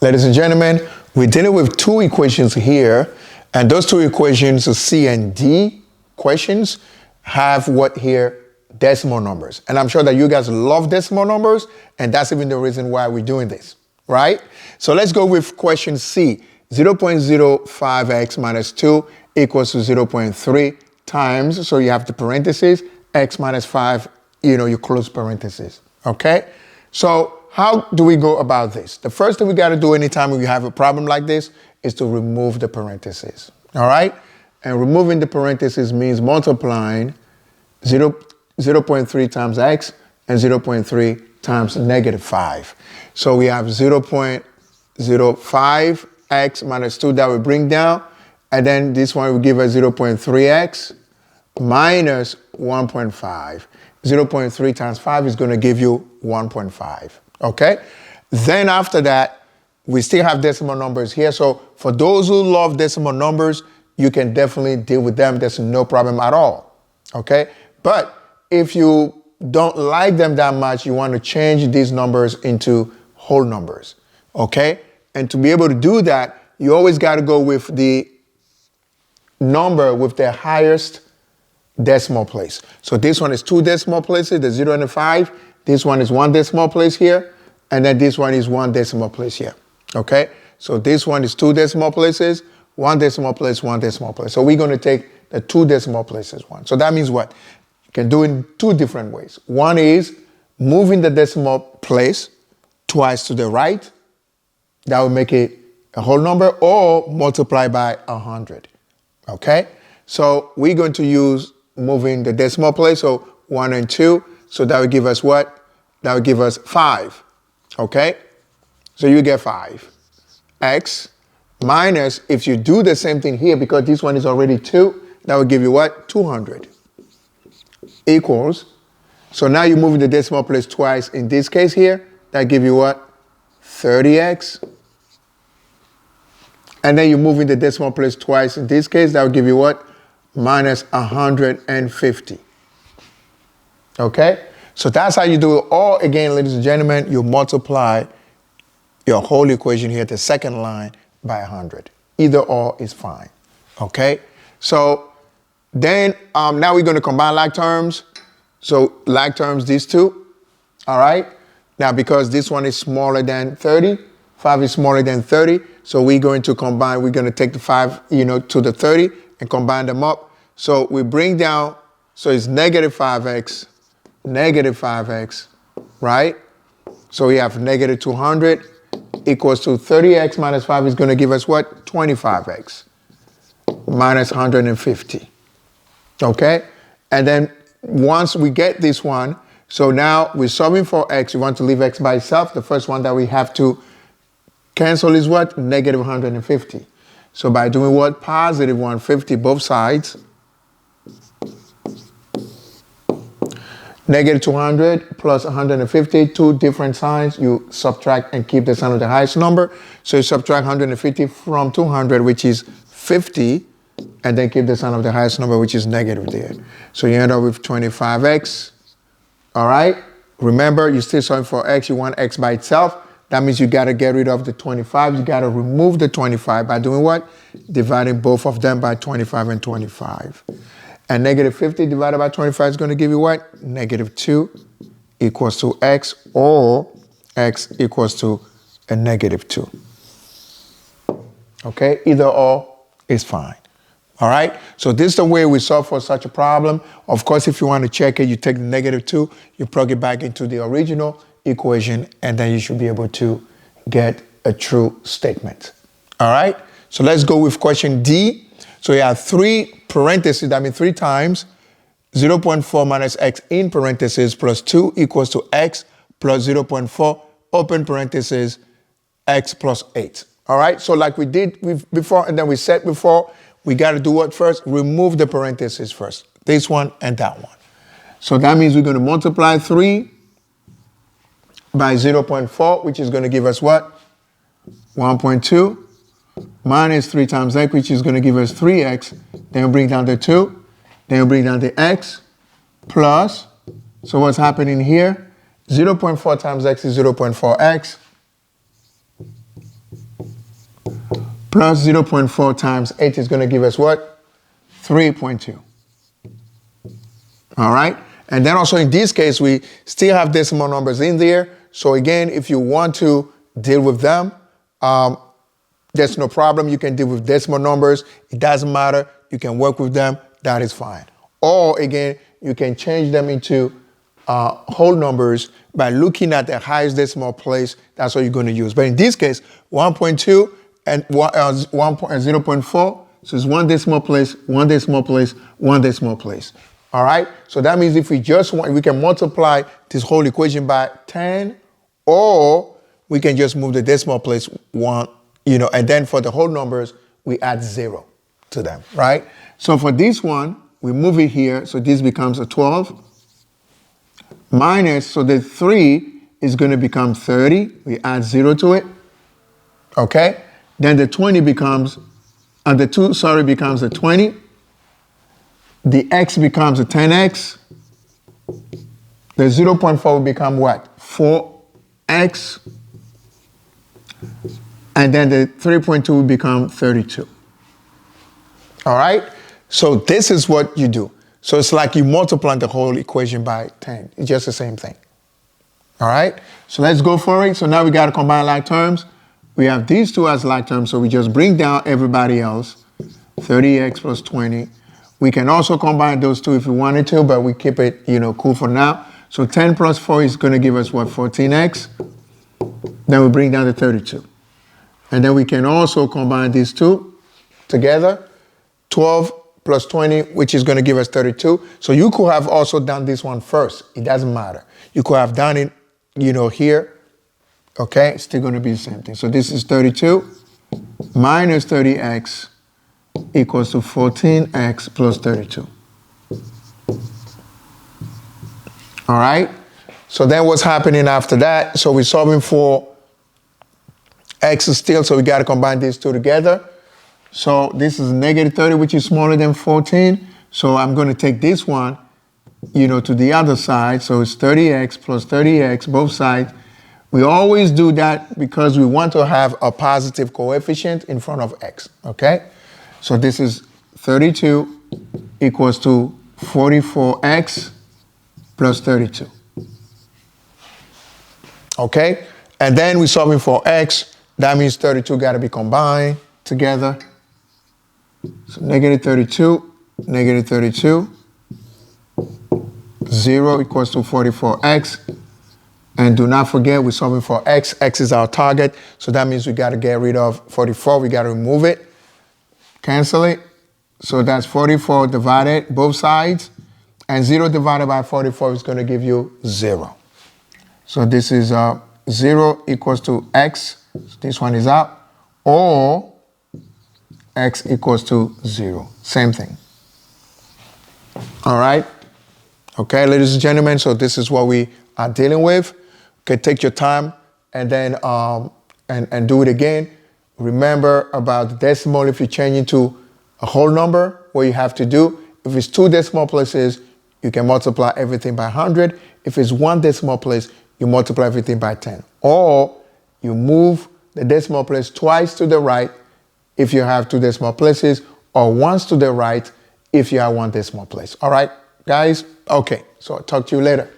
Ladies and gentlemen, we're dealing with two equations here, and those two equations, C and D questions, have what here? Decimal numbers. And I'm sure that you guys love decimal numbers, and that's even the reason why we're doing this, right? So let's go with question C. 0.05x minus 2 equals to 0.3 times, so you have the parentheses, x minus 5, you close parentheses, okay? So how do we go about this? The first thing we got to do anytime we have a problem like this is to remove the parentheses, all right? And removing the parentheses means multiplying 0.3 times x and 0.3 times negative 5. So we have 0.05x minus 2 that we bring down, and then this one will give us 0.3x minus 1.5. 0.3 times 5 is going to give you 1.5, okay? Then after that, we still have decimal numbers here. So for those who love decimal numbers, you can definitely deal with them. There's no problem at all, okay? But if you don't like them that much, you want to change these numbers into whole numbers, okay? And to be able to do that, you always got to go with the number with the highest decimal place. So this one is 2 decimal places, the 0 and the 5. This one is 1 decimal place here, and then this one is 1 decimal place here, okay? So this one is 2 decimal places, 1 decimal place, 1 decimal place. So we're going to take the 2 decimal places one. So that means what? You can do it in 2 different ways. One is moving the decimal place twice to the right. That will make it a whole number, or multiply by 100, okay? So we're going to use moving the decimal place, so 1 and 2. So that would give us what? That would give us 5, okay? So you get 5. X minus, if you do the same thing here, because this one is already 2, that would give you what? 200. Equals, so now you're moving the decimal place twice in this case here, that give you what? 30x. And then you're moving the decimal place twice in this case, that will give you what? Minus 150. Okay? So that's how you do it. Or again, ladies and gentlemen, you multiply your whole equation here, the second line, by 100. Either or is fine. Okay? So then now we're going to combine like terms. So like terms, these two. All right? Now because this one is smaller than 30, 5 is smaller than 30, so we're going to combine, we're going to take the 5, to the 30 and combine them up. So we bring down, so it's negative 5x, right? So we have negative 200 equals to 30x minus 5 is going to give us what? 25x minus 150, okay? And then once we get this one, so now we're solving for x. We want to leave x by itself. The first one that we have to cancel is what? Negative 150. So by doing what? Positive 150 both sides. Negative 200 plus 150, 2 different signs. You subtract and keep the sign of the highest number. So you subtract 150 from 200, which is 50, and then keep the sign of the highest number, which is negative there. So you end up with 25x. All right? Remember, you're still solving for x. You want x by itself. That means you got to get rid of the 25. You got to remove the 25 by doing what? Dividing both of them by 25 and 25. And negative 50 divided by 25 is going to give you what? Negative 2 equals to x, or x equals to a negative 2. Okay? Either or is fine. All right? So this is the way we solve for such a problem. Of course, if you want to check it, you take the negative 2, you plug it back into the original equation, and then you should be able to get a true statement. All right? So let's go with question D. So you have 3 parentheses, that means 3 times 0.4 minus x in parentheses plus 2 equals to x plus 0.4 open parentheses x plus 8. All right? So like we did before, and then we said before, we got to do what first? Remove the parentheses first. This one and that one. So that means we're going to multiply 3 by 0.4, which is going to give us what? 1.2 minus 3 times x, which is going to give us 3x. Then we bring down the 2. Then we bring down the x plus, so what's happening here? 0.4 times x is 0.4x plus 0.4 times 8 is going to give us what? 3.2. All right? And then also in this case, we still have decimal numbers in there. So again, if you want to deal with them, there's no problem. You can deal with decimal numbers. It doesn't matter. You can work with them. That is fine. Or again, you can change them into whole numbers by looking at the highest decimal place. That's what you're going to use. But in this case, 1.2 and 0.4. So it's one decimal place, one decimal place, one decimal place. All right? So that means if we just want, we can multiply this whole equation by 10, or we can just move the decimal place one, and then for the whole numbers, we add 0 to them, right? So for this one, we move it here, so this becomes a 12. Minus, so the 3 is going to become 30. We add 0 to it, okay? Then the 20 becomes, the 2, becomes a 20. The x becomes a 10x. The 0.4 will become what? 4x. And then the 3.2 will become 32. All right? So this is what you do. So it's like you multiply the whole equation by 10. It's just the same thing. All right? So let's go for it. So now we got to combine like terms. We have these two as like terms, so we just bring down everybody else. 30x plus 20. We can also combine those two if we wanted to, but we keep it, cool for now. So 10 plus 4 is going to give us what? 14x. Then we bring down the 32. And then we can also combine these two together. 12 plus 20, which is going to give us 32. So you could have also done this one first. It doesn't matter. You could have done it, here. Okay, it's still going to be the same thing. So this is 32 minus 30x equals to 14x plus 32. All right? So then what's happening after that? So we're solving for x is still, so we got to combine these two together. So this is negative 30, which is smaller than 14. So I'm going to take this one, to the other side. So it's 30x plus 30x, both sides. We always do that because we want to have a positive coefficient in front of x, okay? So this is 32 equals to 44x plus 32. Okay? And then we're solving for x. That means 32 got to be combined together. So negative 32, negative 32. 0 equals to 44x. And do not forget, we're solving for x. X is our target. So that means we got to get rid of 44. We got to remove it. Cancel it. So that's 44 divided, both sides. And 0 divided by 44 is going to give you 0. So this is 0 equals to x. So this one is out. Or x equals to 0. Same thing. All right? Okay, ladies and gentlemen, so this is what we are dealing with. Okay, take your time and then and do it again. Remember about the decimal. If you change into a whole number, what you have to do, if it's 2 decimal places, you can multiply everything by 100. If it's 1 decimal place, you multiply everything by 10. Or you move the decimal place twice to the right if you have 2 decimal places, or once to the right if you have 1 decimal place. All right, guys? Okay, so I'll talk to you later.